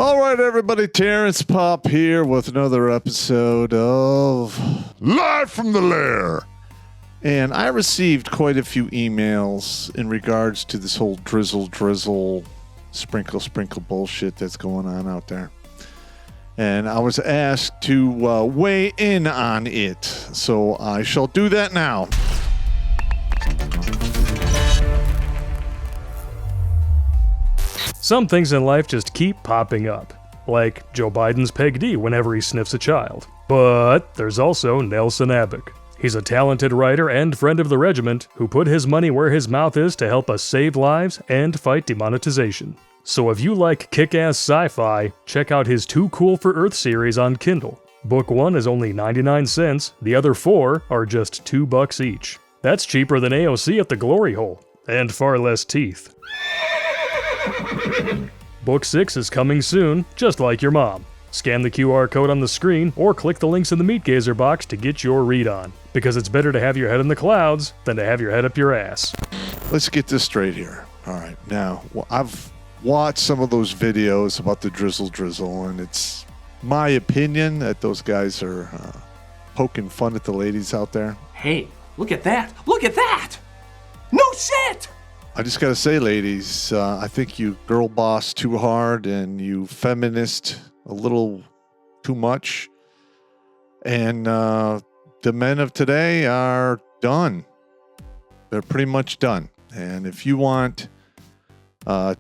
All right, everybody, Terrence Popp here with another episode of Live from the Lair. And I received quite a few emails in regards to this whole drizzle, drizzle, sprinkle, sprinkle bullshit that's going on out there. And I was asked to weigh in on it. So I shall do that now. Some things in life just keep popping up, like Joe Biden's Peg D whenever he sniffs a child. But there's also Nelson Abbott. He's a talented writer and friend of the regiment who put his money where his mouth is to help us save lives and fight demonetization. So if you like kick-ass sci-fi, check out his Too Cool for Earth series on Kindle. Book 1 is only 99 cents, the other 4 are just $2 each. That's cheaper than AOC at the Glory Hole, and far less teeth. Book 6 is coming soon, just like your mom. Scan the QR code on the screen or click the links in the Meat Gazer box to get your read on, because it's better to have your head in the clouds than to have your head up your ass. Let's get this straight here. All right, now, I've watched some of those videos about the Drizzle Drizzle, and it's my opinion that those guys are poking fun at the ladies out there. Hey, look at that! Look at that! No shit! I just gotta say, ladies, I think you girl boss too hard and you feminist a little too much. And the men of today are done. They're pretty much done. And if you want, to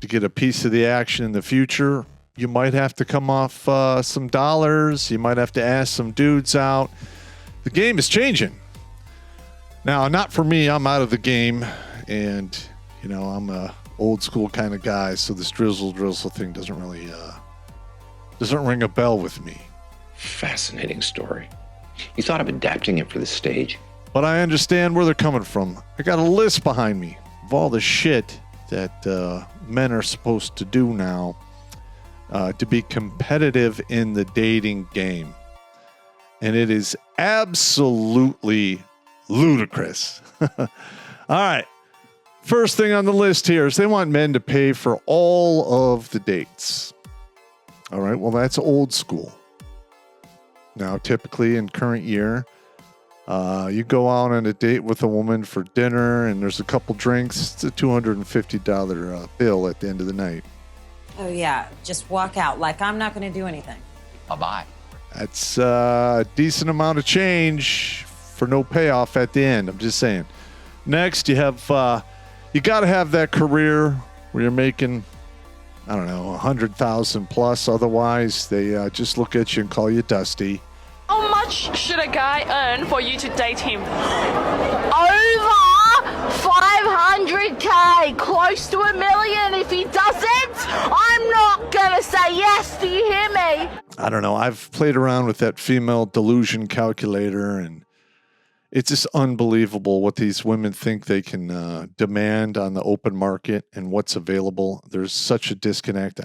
get a piece of the action in the future, you might have to come off some dollars. You might have to ask some dudes out. The game is changing. Now, not for me. I'm out of the game. And, I'm a old school kind of guy, so this drizzle thing doesn't really, doesn't ring a bell with me. Fascinating story. You thought of adapting it for the stage? But I understand where they're coming from. I got a list behind me of all the shit that men are supposed to do now to be competitive in the dating game. And it is absolutely ludicrous. All right. First thing on the list here is they want men to pay for all of the dates. All right, well, that's old school. Now, typically in current year, you go out on a date with a woman for dinner and there's a couple drinks. It's a $250 bill at the end of the night. Oh, yeah, just walk out like I'm not going to do anything. Bye-bye. That's a decent amount of change for no payoff at the end. I'm just saying. Next, you have... you got to have that career where you're making, 100,000 plus. Otherwise, they just look at you and call you Dusty. How much should a guy earn for you to date him? Over 500K, close to $1 million. If he doesn't, I'm not gonna say yes. Do you hear me? I don't know. I've played around with that female delusion calculator, and it's just unbelievable what these women think they can demand on the open market and what's available. There's such a disconnect.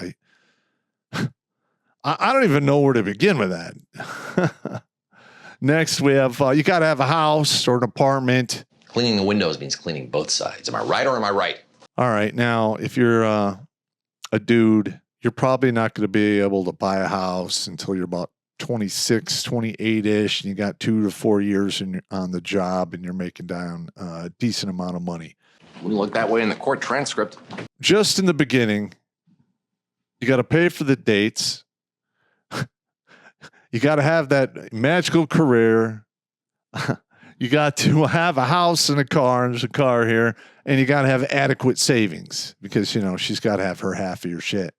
I don't even know where to begin with that. Next, we have you got to have a house or an apartment. Cleaning the windows means cleaning both sides. Am I right or am I right? All right. Now, if you're a dude, you're probably not going to be able to buy a house until you're about 26, 28-ish, and you got 2 to 4 years on the job, and you're making down a decent amount of money. Wouldn't look that way in the court transcript. Just in the beginning, you got to pay for the dates. You got to have that magical career. You got to have a house and a car, and there's a car here, and you got to have adequate savings because, she's got to have her half of your shit.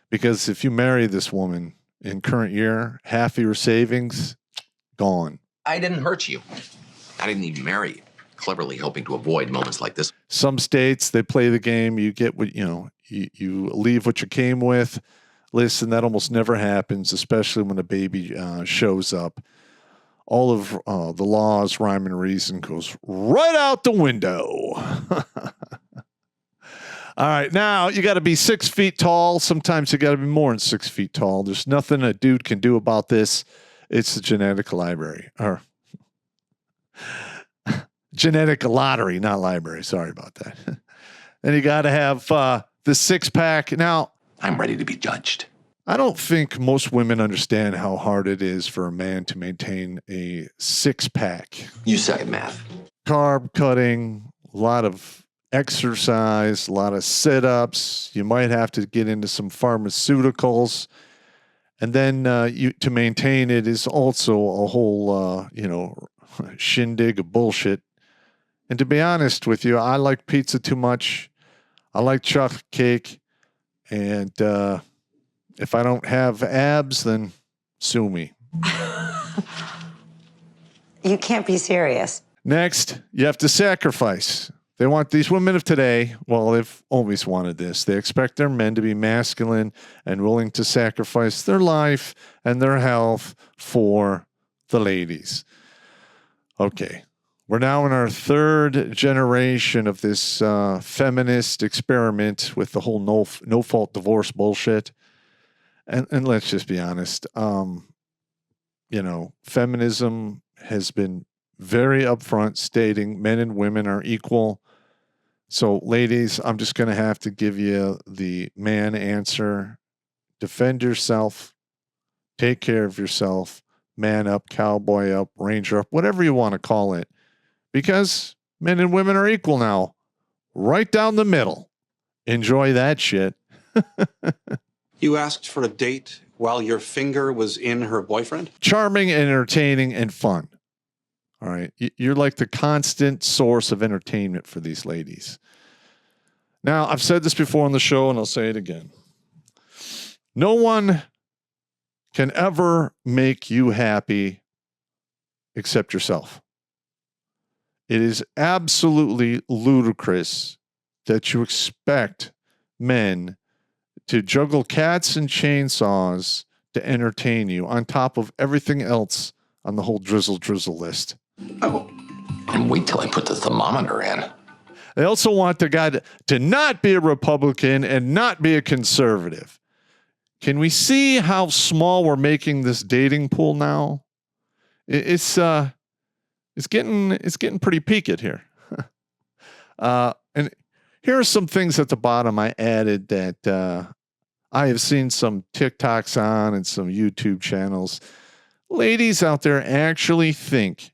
Because if you marry this woman in current year, half of your savings, gone. I didn't hurt you. I didn't even marry you. Cleverly hoping to avoid moments like this. Some states, they play the game. You get what, you leave what you came with. Listen, that almost never happens, especially when a baby shows up. All of the laws, rhyme and reason goes right out the window. All right, now you got to be 6 feet tall. Sometimes you got to be more than 6 feet tall. There's nothing a dude can do about this. It's the genetic library. Or genetic lottery, not library. Sorry about that. Then you got to have the six pack. Now, I'm ready to be judged. I don't think most women understand how hard it is for a man to maintain a six-pack. You suck at math. Carb cutting, a lot of exercise, a lot of sit-ups. You might have to get into some pharmaceuticals. And then to maintain it is also a whole, shindig of bullshit. And to be honest with you, I like pizza too much. I like chocolate cake. And if I don't have abs, then sue me. You can't be serious. Next, you have to sacrifice. They want these women of today, well, they've always wanted this. They expect their men to be masculine and willing to sacrifice their life and their health for the ladies. Okay, we're now in our third generation of this feminist experiment with the whole no-fault divorce bullshit. And let's just be honest, feminism has been very upfront stating men and women are equal. So, ladies, I'm just going to have to give you the man answer. Defend yourself. Take care of yourself. Man up, cowboy up, ranger up, whatever you want to call it. Because men and women are equal now. Right down the middle. Enjoy that shit. You asked for a date while your finger was in her boyfriend? Charming, entertaining, and fun. All right. You're like the constant source of entertainment for these ladies. Now, I've said this before on the show, and I'll say it again. No one can ever make you happy except yourself. It is absolutely ludicrous that you expect men to juggle cats and chainsaws to entertain you on top of everything else on the whole Drizzle Drizzle list. Oh, and wait till I put the thermometer in. They also want the guy to not be a Republican and not be a conservative. Can we see how small we're making this dating pool now? It's getting pretty peaked here. And here are some things at the bottom I added that I have seen some TikToks on and some YouTube channels. Ladies out there actually think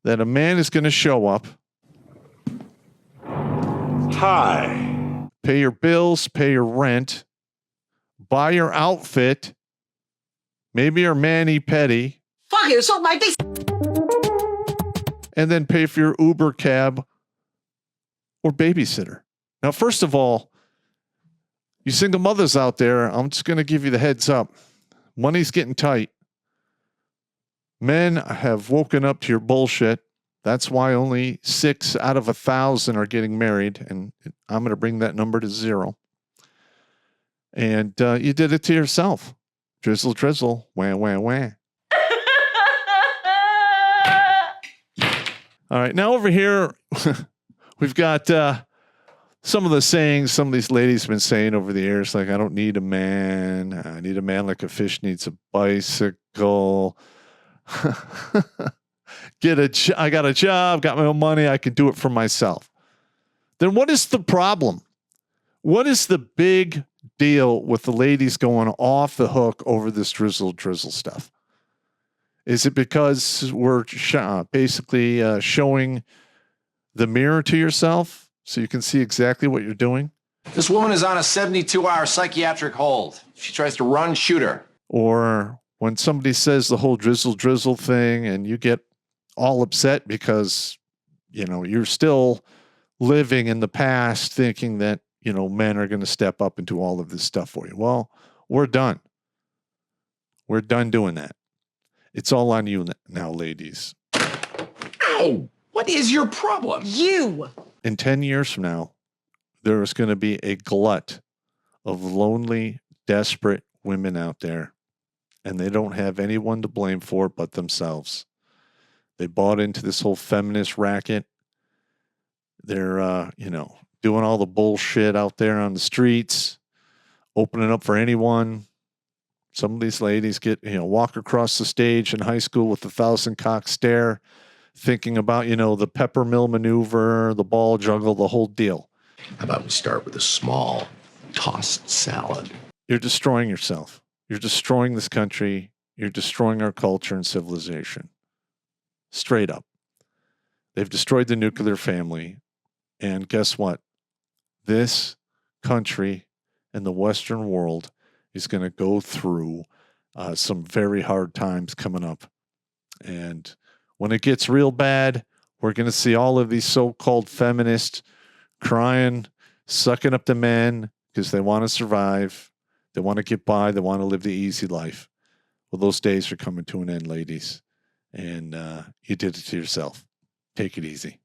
that a man is going to show up. Hi. Pay your bills, pay your rent, buy your outfit, maybe your mani-pedi. Fuck you, suck my dick. And then pay for your Uber cab or babysitter. Now, first of all, you single mothers out there, I'm just going to give you the heads up. Money's getting tight. Men have woken up to your bullshit. That's why only 6 out of 1,000 are getting married. And I'm going to bring that number to 0. And you did it to yourself. Drizzle, drizzle, wah, wah, wah. All right, now over here, we've got some of the sayings some of these ladies have been saying over the years, like, I don't need a man. I need a man like a fish needs a bicycle. I got a job, got my own money. I can do it for myself. Then what is the problem? What is the big deal with the ladies going off the hook over this Drizzle Drizzle stuff? Is it because we're basically showing the mirror to yourself so you can see exactly what you're doing? This woman is on a 72-hour psychiatric hold. If she tries to run, shoot her. Or when somebody says the whole Drizzle Drizzle thing and you get all upset because, you're still living in the past thinking that, men are going to step up and do all of this stuff for you. Well, we're done. We're done doing that. It's all on you now, ladies. Ow! What is your problem? You! In 10 years from now, there is going to be a glut of lonely, desperate women out there, and they don't have anyone to blame for it but themselves. They bought into this whole feminist racket. They're, doing all the bullshit out there on the streets, opening up for anyone. Some of these ladies get, walk across the stage in high school with the 1,000-cock stare, thinking about, the pepper mill maneuver, the ball juggle, the whole deal. How about we start with a small tossed salad. You're destroying yourself. You're destroying this country. You're destroying our culture and civilization. Straight up. They've destroyed the nuclear family. And guess what? This country and the Western world is going to go through some very hard times coming up. And when it gets real bad, we're going to see all of these so-called feminists crying, sucking up the men because they want to survive. They want to get by. They want to live the easy life. Well, those days are coming to an end, ladies. And you did it to yourself. Take it easy.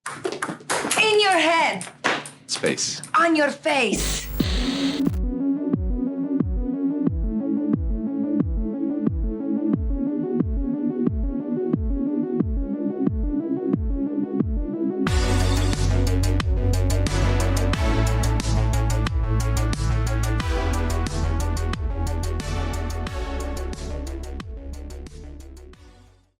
In your head. Space. On your face.